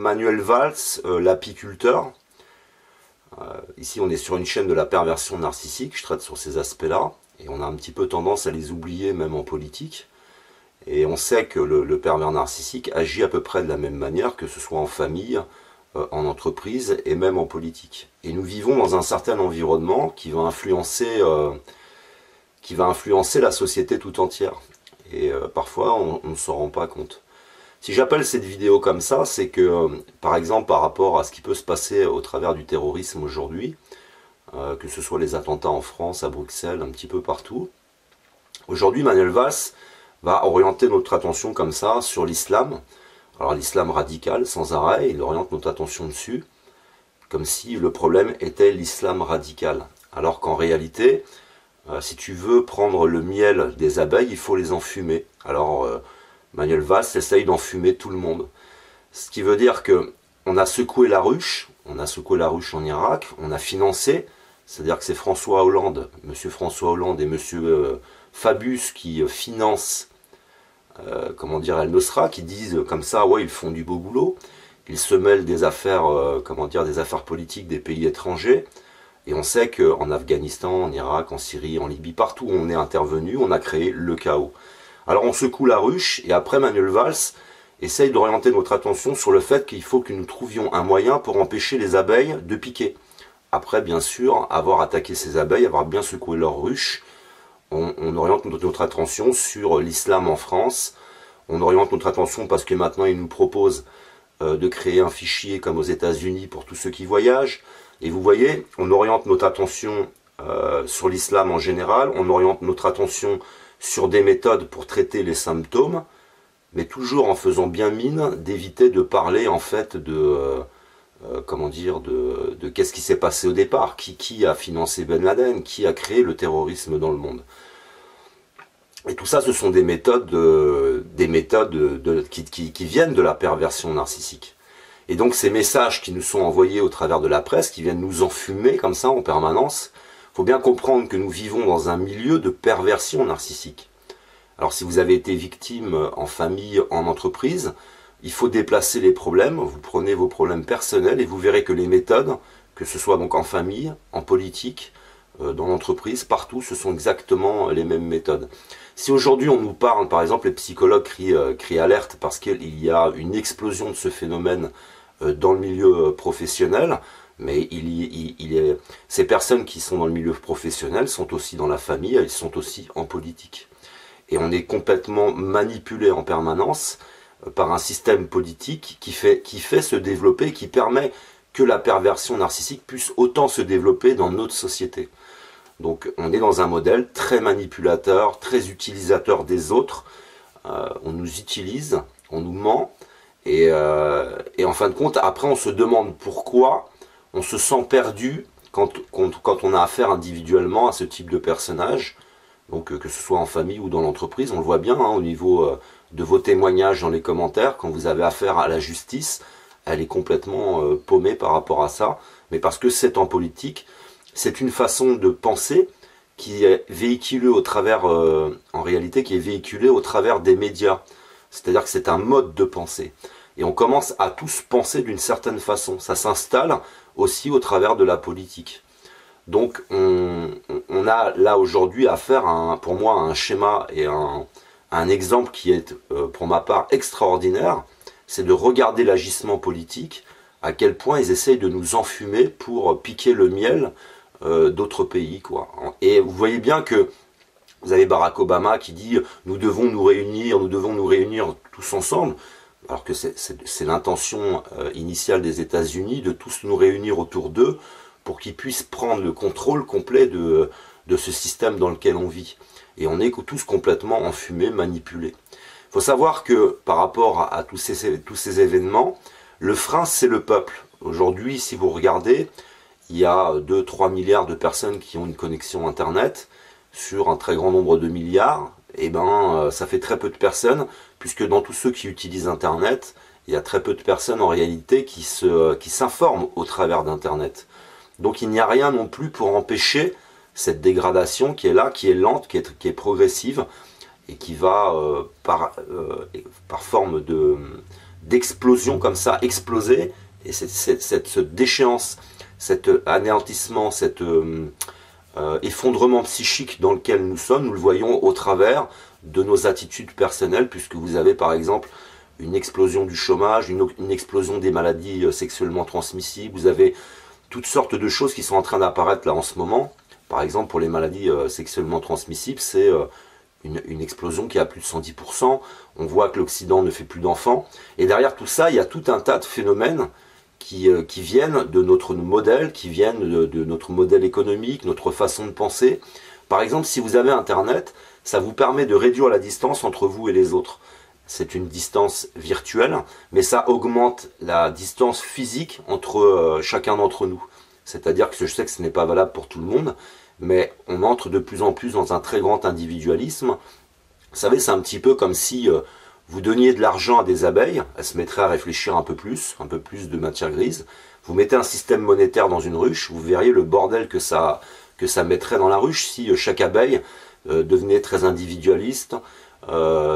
Manuel Valls, l'apiculteur. Ici, on est sur une chaîne de la perversion narcissique. Je traite sur ces aspects-là. Et on a un petit peu tendance à les oublier, même en politique. Et on sait que le pervers narcissique agit à peu près de la même manière, que ce soit en famille, en entreprise et même en politique. Et nous vivons dans un certain environnement qui va influencer la société tout entière. Et parfois, on ne s'en rend pas compte. Si j'appelle cette vidéo comme ça, c'est que, par exemple, par rapport à ce qui peut se passer au travers du terrorisme aujourd'hui, que ce soit les attentats en France, à Bruxelles, un petit peu partout, aujourd'hui, Manuel Valls va orienter notre attention comme ça sur l'islam. Alors l'islam radical, sans arrêt, il oriente notre attention dessus, comme si le problème était l'islam radical. Alors qu'en réalité, si tu veux prendre le miel des abeilles, il faut les enfumer. Alors Manuel Valls essaye d'enfumer tout le monde. Ce qui veut dire que on a secoué la ruche en Irak, on a financé, c'est-à-dire que c'est François Hollande, monsieur François Hollande et monsieur Fabius qui financent comment dire, El-Nosra, qui disent comme ça, ouais, ils font du beau boulot, ils se mêlent des affaires, comment dire, des affaires politiques des pays étrangers, et on sait qu'en Afghanistan, en Irak, en Syrie, en Libye, partout où on est intervenu, on a créé le chaos. Alors on secoue la ruche, et après Manuel Valls essaye d'orienter notre attention sur le fait qu'il faut que nous trouvions un moyen pour empêcher les abeilles de piquer. Après, bien sûr, avoir attaqué ces abeilles, avoir bien secoué leur ruche, on oriente notre attention sur l'islam en France. On oriente notre attention parce que maintenant il nous propose de créer un fichier comme aux États-Unis pour tous ceux qui voyagent. Et vous voyez, on oriente notre attention sur l'islam en général, on oriente notre attention sur des méthodes pour traiter les symptômes, mais toujours en faisant bien mine d'éviter de parler en fait de comment dire, de qu'est-ce qui s'est passé au départ, qui a financé Ben Laden, qui a créé le terrorisme dans le monde. Et tout ça, ce sont des méthodes, qui viennent de la perversion narcissique. Et donc ces messages qui nous sont envoyés au travers de la presse, qui viennent nous enfumer comme ça en permanence, il faut bien comprendre que nous vivons dans un milieu de perversion narcissique. Alors si vous avez été victime en famille, en entreprise, il faut déplacer les problèmes, vous prenez vos problèmes personnels et vous verrez que les méthodes, que ce soit donc en famille, en politique, dans l'entreprise, partout, ce sont exactement les mêmes méthodes. Si aujourd'hui on nous parle, par exemple les psychologues crient alerte parce qu'il y a une explosion de ce phénomène dans le milieu professionnel, mais ces personnes qui sont dans le milieu professionnel sont aussi dans la famille, elles sont aussi en politique. Et on est complètement manipulé en permanence par un système politique qui fait se développer, qui permet que la perversion narcissique puisse autant se développer dans notre société. Donc on est dans un modèle très manipulateur, très utilisateur des autres, on nous utilise, on nous ment, et en fin de compte, après on se demande pourquoi on se sent perdu quand on a affaire individuellement à ce type de personnage, donc que ce soit en famille ou dans l'entreprise, on le voit bien hein, au niveau de vos témoignages dans les commentaires, quand vous avez affaire à la justice, elle est complètement paumée par rapport à ça, mais parce que c'est en politique, c'est une façon de penser qui est véhiculée au travers, en réalité, qui est véhiculée au travers des médias. C'est-à-dire que c'est un mode de pensée. Et on commence à tous penser d'une certaine façon. Ça s'installe aussi au travers de la politique. Donc on a là aujourd'hui affaire pour moi à un schéma et un exemple qui est pour ma part extraordinaire, c'est de regarder l'agissement politique, à quel point ils essayent de nous enfumer pour piquer le miel d'autres pays, quoi. Et vous voyez bien que vous avez Barack Obama qui dit nous devons nous réunir tous ensemble, alors que c'est l'intention initiale des États-Unis de tous nous réunir autour d'eux pour qu'ils puissent prendre le contrôle complet de ce système dans lequel on vit. Et on est tous complètement enfumés, manipulés. Il faut savoir que par rapport à tous ces événements, le frein c'est le peuple. Aujourd'hui, si vous regardez, il y a 2-3 milliards de personnes qui ont une connexion Internet sur un très grand nombre de milliards. Et ça fait très peu de personnes, puisque dans tous ceux qui utilisent Internet, il y a très peu de personnes en réalité qui s'informent au travers d'Internet. Donc il n'y a rien non plus pour empêcher cette dégradation qui est là, qui est lente, qui est progressive, et qui va par forme d'explosion comme ça, exploser, et cette déchéance, cet anéantissement, cet effondrement psychique dans lequel nous sommes, nous le voyons au travers de nos attitudes personnelles, puisque vous avez par exemple une explosion du chômage, une explosion des maladies sexuellement transmissibles, vous avez toutes sortes de choses qui sont en train d'apparaître là en ce moment. Par exemple, pour les maladies sexuellement transmissibles, c'est une explosion qui est à plus de 110%. On voit que l'Occident ne fait plus d'enfants. Et derrière tout ça, il y a tout un tas de phénomènes qui viennent de notre modèle, qui viennent de notre modèle économique, notre façon de penser. Par exemple, si vous avez Internet, ça vous permet de réduire la distance entre vous et les autres. C'est une distance virtuelle, mais ça augmente la distance physique entre chacun d'entre nous. C'est-à-dire que je sais que ce n'est pas valable pour tout le monde, mais on entre de plus en plus dans un très grand individualisme. Vous savez, c'est un petit peu comme si vous donniez de l'argent à des abeilles, elles se mettraient à réfléchir un peu plus de matière grise. Vous mettez un système monétaire dans une ruche, vous verriez le bordel que ça mettrait dans la ruche si chaque abeille devenait très individualiste,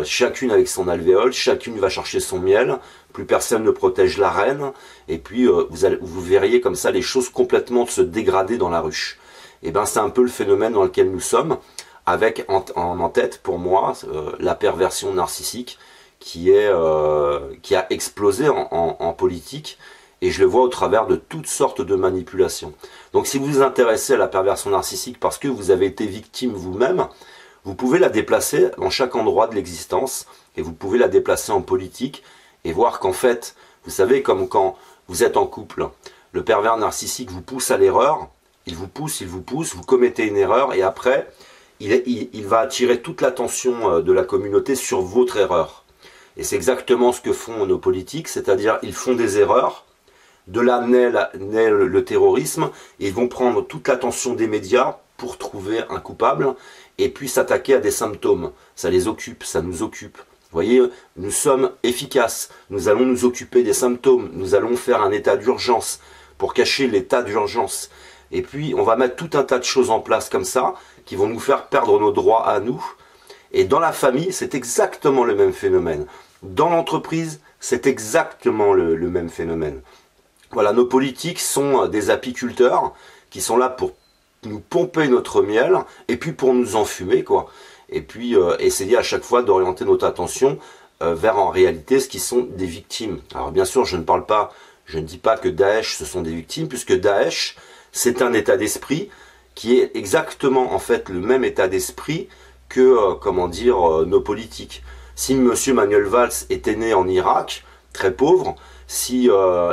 chacune avec son alvéole, chacune va chercher son miel, plus personne ne protège la reine, et puis vous verriez comme ça les choses complètement se dégrader dans la ruche. Et bien c'est un peu le phénomène dans lequel nous sommes, avec en tête pour moi la perversion narcissique qui a explosé en politique, et je le vois au travers de toutes sortes de manipulations. Donc si vous vous intéressez à la perversion narcissique parce que vous avez été victime vous-même, vous pouvez la déplacer dans chaque endroit de l'existence, et vous pouvez la déplacer en politique, et voir qu'en fait, vous savez, comme quand vous êtes en couple, le pervers narcissique vous pousse à l'erreur, il vous pousse, vous commettez une erreur, et après, il va attirer toute l'attention de la communauté sur votre erreur. Et c'est exactement ce que font nos politiques, c'est-à-dire ils font des erreurs, de là naît le terrorisme, et ils vont prendre toute l'attention des médias pour trouver un coupable, et puis s'attaquer à des symptômes. Ça les occupe, ça nous occupe. Vous voyez, nous sommes efficaces, nous allons nous occuper des symptômes, nous allons faire un état d'urgence pour cacher l'état d'urgence. Et puis, on va mettre tout un tas de choses en place comme ça, qui vont nous faire perdre nos droits à nous. Et dans la famille, c'est exactement le même phénomène. Dans l'entreprise, c'est exactement le même phénomène. Voilà, nos politiques sont des apiculteurs qui sont là pour nous pomper notre miel et puis pour nous enfumer, quoi. Et puis essayer à chaque fois d'orienter notre attention vers en réalité ce qui sont des victimes. Alors bien sûr, je ne dis pas que Daesh ce sont des victimes, puisque Daesh c'est un état d'esprit qui est exactement en fait le même état d'esprit que nos politiques. Si M. Manuel Valls était né en Irak, très pauvre, si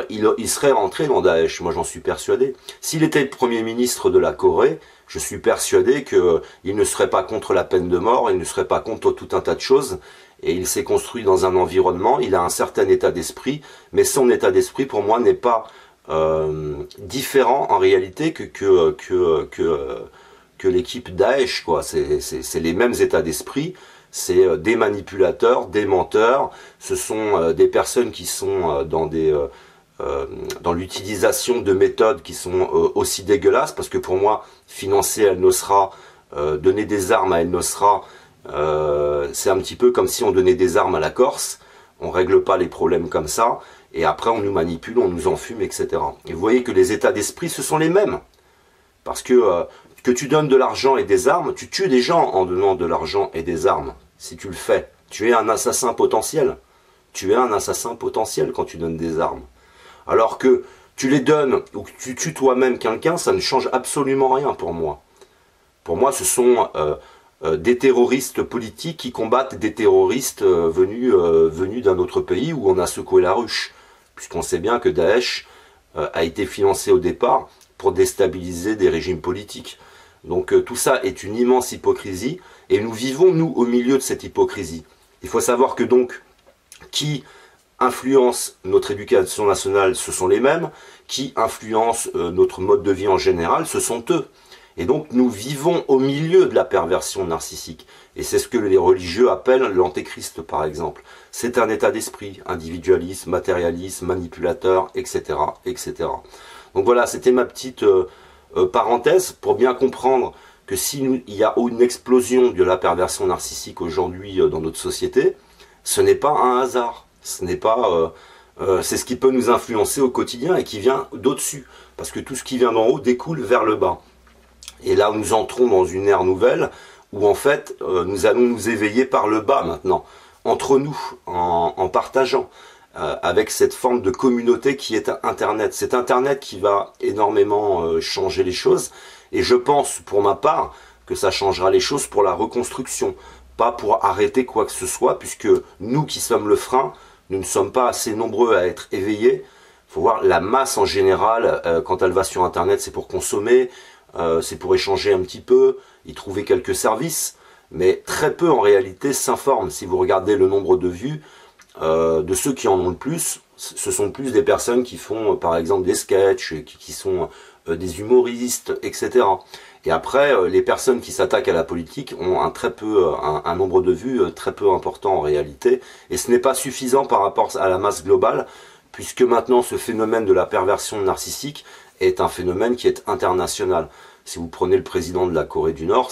il serait rentré dans Daesh, moi j'en suis persuadé. S'il était le Premier ministre de la Corée, je suis persuadé qu'il ne serait pas contre la peine de mort, il ne serait pas contre tout un tas de choses, et il s'est construit dans un environnement, il a un certain état d'esprit, mais son état d'esprit pour moi n'est pas différent en réalité que l'équipe Daesh, quoi. C'est les mêmes états d'esprit. C'est des manipulateurs, des menteurs, ce sont des personnes qui sont dans l'utilisation de méthodes qui sont aussi dégueulasses, parce que pour moi, financer Al-Nosra, donner des armes à Al-Nosra, c'est un petit peu comme si on donnait des armes à la Corse, on règle pas les problèmes comme ça, et après on nous manipule, on nous enfume, etc. Et vous voyez que les états d'esprit, ce sont les mêmes, parce que tu donnes de l'argent et des armes, tu tues des gens en donnant de l'argent et des armes. Si tu le fais, tu es un assassin potentiel. Tu es un assassin potentiel quand tu donnes des armes. Alors que tu les donnes ou que tu tues toi-même quelqu'un, ça ne change absolument rien pour moi. Pour moi, ce sont des terroristes politiques qui combattent des terroristes venus d'un autre pays où on a secoué la ruche. Puisqu'on sait bien que Daesh a été financé au départ pour déstabiliser des régimes politiques. Donc tout ça est une immense hypocrisie, et nous vivons, nous, au milieu de cette hypocrisie. Il faut savoir que donc, qui influence notre éducation nationale, ce sont les mêmes, qui influencent notre mode de vie en général, ce sont eux. Et donc nous vivons au milieu de la perversion narcissique. Et c'est ce que les religieux appellent l'antéchrist, par exemple. C'est un état d'esprit, individualisme, matérialisme, manipulateur, etc., etc. Donc voilà, c'était ma petite parenthèse pour bien comprendre que s'il y a une explosion de la perversion narcissique aujourd'hui dans notre société, ce n'est pas un hasard. Ce n'est pas, c'est ce qui peut nous influencer au quotidien et qui vient d'au-dessus. Parce que tout ce qui vient d'en haut découle vers le bas. Et là, nous entrons dans une ère nouvelle où en fait, nous allons nous éveiller par le bas maintenant, entre nous, en partageant, avec cette forme de communauté qui est Internet. C'est Internet qui va énormément changer les choses. Et je pense, pour ma part, que ça changera les choses pour la reconstruction, pas pour arrêter quoi que ce soit, puisque nous qui sommes le frein, nous ne sommes pas assez nombreux à être éveillés. Il faut voir la masse en général, quand elle va sur Internet, c'est pour consommer, c'est pour échanger un petit peu, y trouver quelques services, mais très peu en réalité s'informent. Si vous regardez le nombre de vues, de ceux qui en ont le plus, ce sont plus des personnes qui font par exemple des sketchs, qui sont des humoristes, etc. Et après, les personnes qui s'attaquent à la politique ont un nombre de vues très peu important en réalité, et ce n'est pas suffisant par rapport à la masse globale, puisque maintenant ce phénomène de la perversion narcissique est un phénomène qui est international. Si vous prenez le président de la Corée du Nord,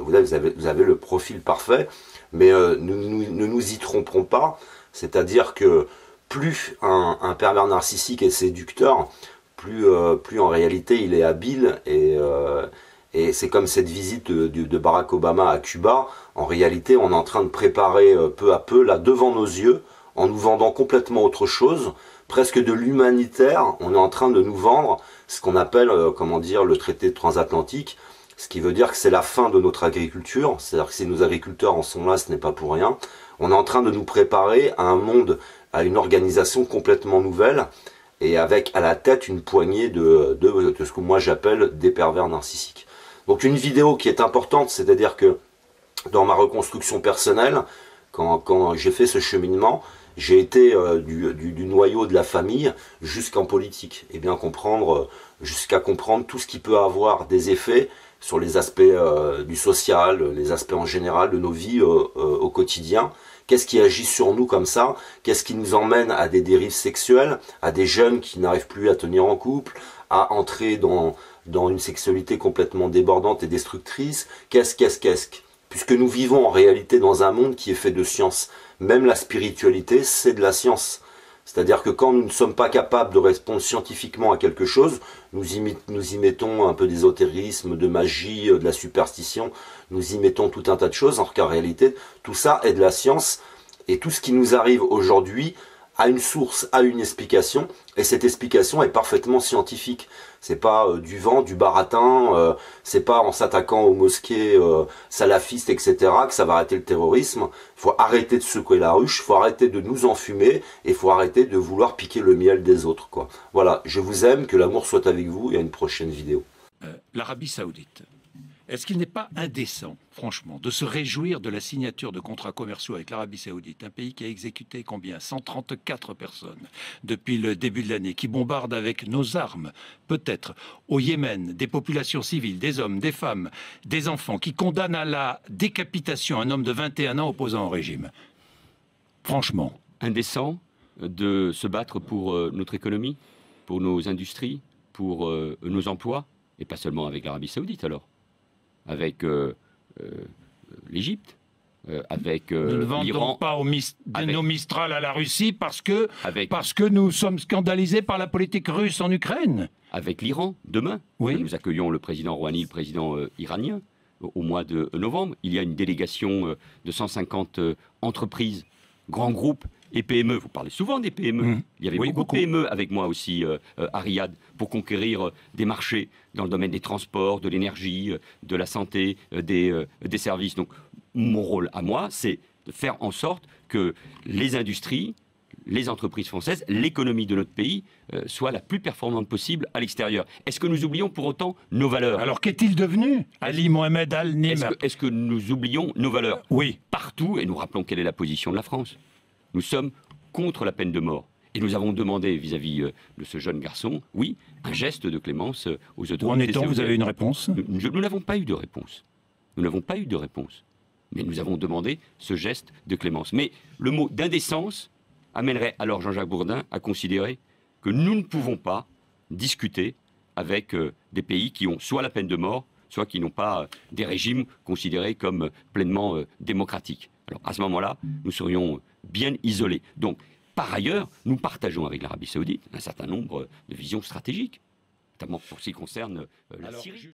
vous avez le profil parfait, mais ne nous y tromperons pas, c'est-à-dire que plus un pervers narcissique est séducteur, plus en réalité il est habile, et c'est comme cette visite de Barack Obama à Cuba. En réalité, on est en train de préparer peu à peu, là devant nos yeux, en nous vendant complètement autre chose, presque de l'humanitaire. On est en train de nous vendre ce qu'on appelle, le traité transatlantique, ce qui veut dire que c'est la fin de notre agriculture. C'est-à-dire que si nos agriculteurs en sont là, ce n'est pas pour rien. On est en train de nous préparer à un monde, à une organisation complètement nouvelle, et avec à la tête une poignée de ce que moi j'appelle des pervers narcissiques. Donc une vidéo qui est importante, c'est-à-dire que dans ma reconstruction personnelle, quand j'ai fait ce cheminement, j'ai été du noyau de la famille jusqu'en politique, et bien comprendre, jusqu'à comprendre tout ce qui peut avoir des effets sur les aspects du social, les aspects en général de nos vies au quotidien. Qu'est-ce qui agit sur nous comme ça? Qu'est-ce qui nous emmène à des dérives sexuelles, à des jeunes qui n'arrivent plus à tenir en couple, à entrer dans une sexualité complètement débordante et destructrice? Qu'est-ce Puisque nous vivons en réalité dans un monde qui est fait de science. Même la spiritualité, c'est de la science. C'est-à-dire que quand nous ne sommes pas capables de répondre scientifiquement à quelque chose, nous y mettons un peu d'ésotérisme, de magie, de la superstition, nous y mettons tout un tas de choses, alors qu'en réalité, tout ça est de la science, et tout ce qui nous arrive aujourd'hui a une source, a une explication, et cette explication est parfaitement scientifique. C'est pas du vent, du baratin, c'est pas en s'attaquant aux mosquées salafistes, etc., que ça va arrêter le terrorisme. Il faut arrêter de secouer la ruche, il faut arrêter de nous enfumer, et il faut arrêter de vouloir piquer le miel des autres, quoi. Voilà, je vous aime, que l'amour soit avec vous, et à une prochaine vidéo. L'Arabie Saoudite. Est-ce qu'il n'est pas indécent, franchement, de se réjouir de la signature de contrats commerciaux avec l'Arabie Saoudite, un pays qui a exécuté combien? 134 personnes depuis le début de l'année, qui bombarde avec nos armes, peut-être, au Yémen, des populations civiles, des hommes, des femmes, des enfants, qui condamne à la décapitation un homme de 21 ans opposant au régime. Franchement. Indécent de se battre pour notre économie, pour nos industries, pour nos emplois, et pas seulement avec l'Arabie Saoudite alors. Avec l'Égypte, avec l'Iran. Nous ne vendons pas nos Mistral à la Russie parce que nous sommes scandalisés par la politique russe en Ukraine. Avec l'Iran, demain. Oui. Nous accueillons le président Rouhani, le président iranien, au mois de novembre. Il y a une délégation de 150 entreprises, grands groupes et PME. Vous parlez souvent des PME. Il y avait beaucoup de PME avec moi aussi à Riyad pour conquérir des marchés dans le domaine des transports, de l'énergie, de la santé, des services. Donc mon rôle à moi, c'est de faire en sorte que les industries, les entreprises françaises, l'économie de notre pays soit la plus performante possible à l'extérieur. Est-ce que nous oublions pour autant nos valeurs? Alors qu'est-il devenu, Ali Mohamed Al-Nimr? Est-ce que nous oublions nos valeurs? Oui. Partout, et nous rappelons quelle est la position de la France. Nous sommes contre la peine de mort. Et nous avons demandé vis-à-vis de ce jeune garçon, oui, un geste de clémence aux autorités. Où en est-on? Vous avez une réponse? Nous n'avons pas eu de réponse. Nous n'avons pas eu de réponse. Mais nous avons demandé ce geste de clémence. Mais le mot d'indécence amènerait alors Jean-Jacques Bourdin à considérer que nous ne pouvons pas discuter avec des pays qui ont soit la peine de mort, soit qui n'ont pas des régimes considérés comme pleinement démocratiques. Alors à ce moment-là, nous serions bien isolés. Donc, par ailleurs, nous partageons avec l'Arabie Saoudite un certain nombre de visions stratégiques, notamment pour ce qui concerne la Syrie.